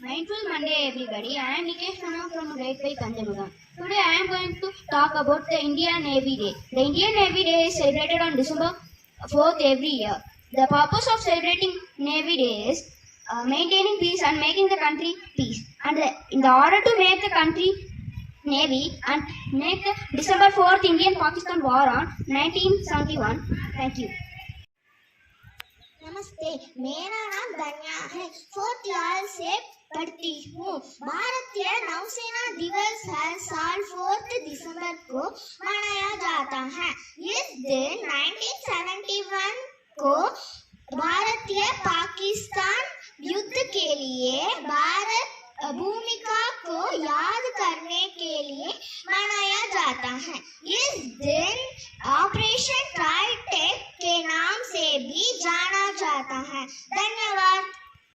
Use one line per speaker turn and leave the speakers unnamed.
Mindful Monday, everybody. I am Nikesh Pranav from Great Bay, Kanjamugam. Today I am going to talk about the Indian Navy Day. The Indian Navy Day is celebrated on December 4th every year. The purpose of celebrating Navy Day is maintaining peace and making the country peace. And in the order to make the country Navy and make the December 4th Indian-Pakistan War on 1971. Thank you.
नमस्ते, मेरा नाम धन्या है। 4th लाल से पढ़ती हूँ। भारतीय नौसेना दिवस हर साल 4 दिसंबर को मनाया जाता है। इस दिन 1971 को भारतीय पाकिस्तान युद्ध के लिए भारत भूमिका को याद करने के लिए मनाया जाता है। इस